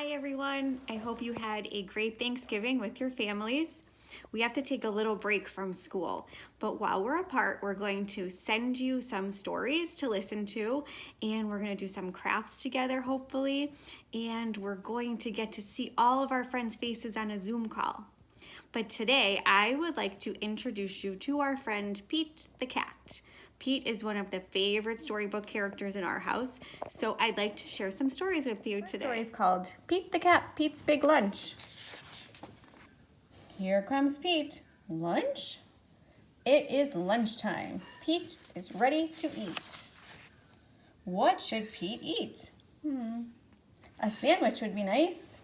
Hi everyone, I hope you had a great Thanksgiving with your families. We have to take a little break from school, but while we're apart, we're going to send you some stories to listen to, and we're going to do some crafts together, hopefully, and we're going to get to see all of our friends' faces on a Zoom call. But today, I would like to introduce you to our friend Pete the cat. Pete is one of the favorite storybook characters in our house, so I'd like to share some stories with you today. The story is called Pete the Cat, Pete's Big Lunch. Here comes Pete. Lunch? It is lunchtime. Pete is ready to eat. What should Pete eat? A sandwich would be nice.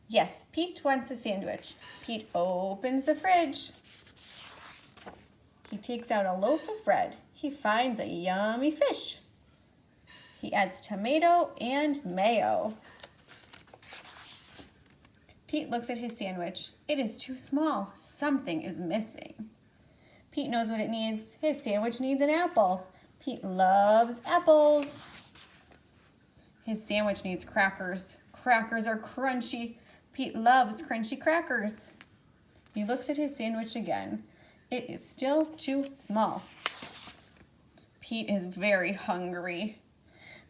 Yes, Pete wants a sandwich. Pete opens the fridge. He takes out a loaf of bread. He finds a yummy fish. He adds tomato and mayo. Pete looks at his sandwich. It is too small. Something is missing. Pete knows what it needs. His sandwich needs an apple. Pete loves apples. His sandwich needs crackers. Crackers are crunchy. Pete loves crunchy crackers. He looks at his sandwich again. It is still too small. Pete is very hungry.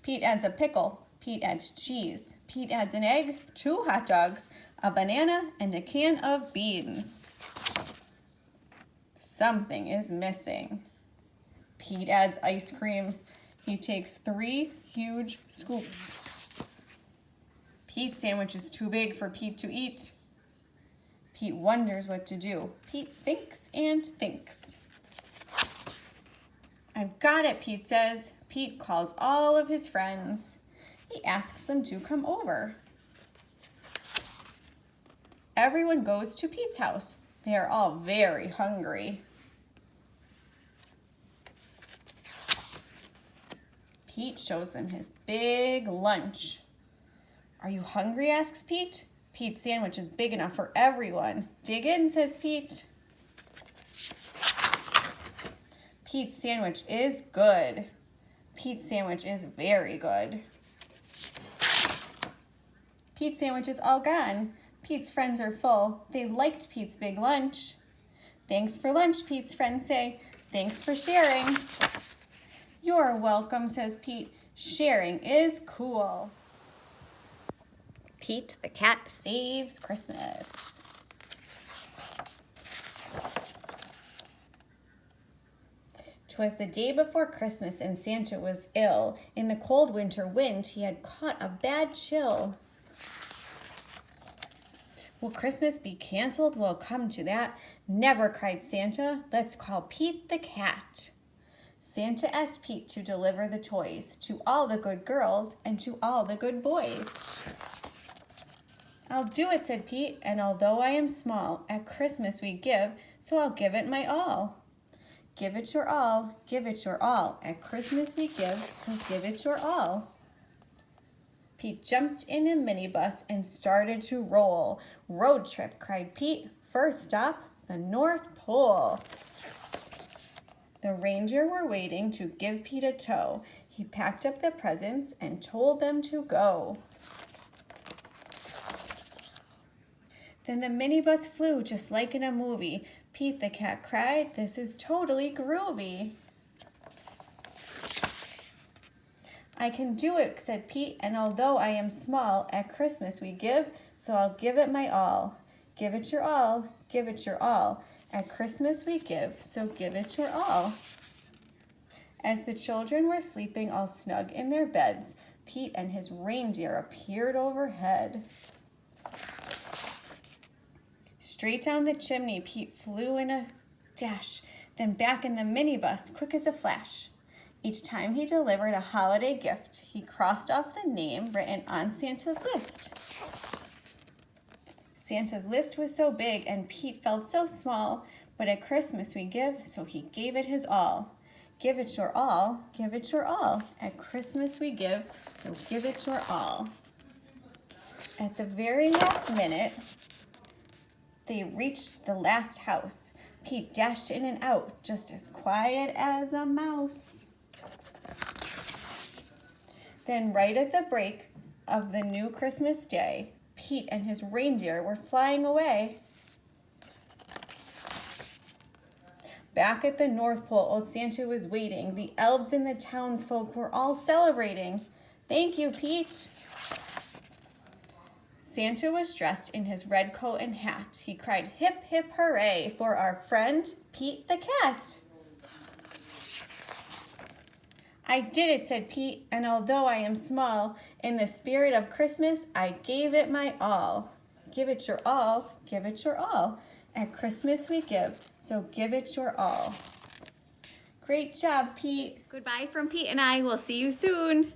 Pete adds a pickle. Pete adds cheese. Pete adds an egg, 2 hot dogs, a banana, and a can of beans. Something is missing. Pete adds ice cream. He takes 3 huge scoops. Pete's sandwich is too big for Pete to eat. Pete wonders what to do. Pete thinks and thinks. I've got it, Pete says. Pete calls all of his friends. He asks them to come over. Everyone goes to Pete's house. They are all very hungry. Pete shows them his big lunch. Are you hungry? Asks Pete. Pete's sandwich is big enough for everyone. Dig in, says Pete. Pete's sandwich is good. Pete's sandwich is very good. Pete's sandwich is all gone. Pete's friends are full. They liked Pete's big lunch. Thanks for lunch, Pete's friends say. Thanks for sharing. You're welcome, says Pete. Sharing is cool. Pete the cat saves Christmas. "'Twas the day before Christmas and Santa was ill. In the cold winter wind he had caught a bad chill. Will Christmas be canceled? We'll come to that. Never, cried Santa. Let's call Pete the cat. Santa asked Pete to deliver the toys to all the good girls and to all the good boys. I'll do it, said Pete, and although I am small, at Christmas we give, so I'll give it my all. Give it your all, give it your all. At Christmas we give, so give it your all. Pete jumped in a minibus and started to roll. Road trip, cried Pete. First stop, the North Pole. The reindeer were waiting to give Pete a tow. He packed up the presents and told them to go. Then the minibus flew just like in a movie. Pete the cat cried, this is totally groovy. I can do it, said Pete, and although I am small, at Christmas we give, so I'll give it my all. Give it your all, give it your all. At Christmas we give, so give it your all. As the children were sleeping all snug in their beds, Pete and his reindeer appeared overhead. Straight down the chimney, Pete flew in a dash, then back in the minibus, quick as a flash. Each time he delivered a holiday gift, he crossed off the name written on Santa's list. Santa's list was so big and Pete felt so small, but at Christmas we give, so he gave it his all. Give it your all, give it your all. At Christmas we give, so give it your all. At the very last minute, they reached the last house. Pete dashed in and out, just as quiet as a mouse. Then right at the break of the new Christmas day, Pete and his reindeer were flying away. Back at the North Pole, old Santa was waiting. The elves and the townsfolk were all celebrating. Thank you, Pete. Santa was dressed in his red coat and hat. He cried, hip, hip, hooray, for our friend Pete the cat. I did it, said Pete, and although I am small, in the spirit of Christmas, I gave it my all. Give it your all, give it your all. At Christmas we give, so give it your all. Great job, Pete. Goodbye from Pete and I. We'll see you soon.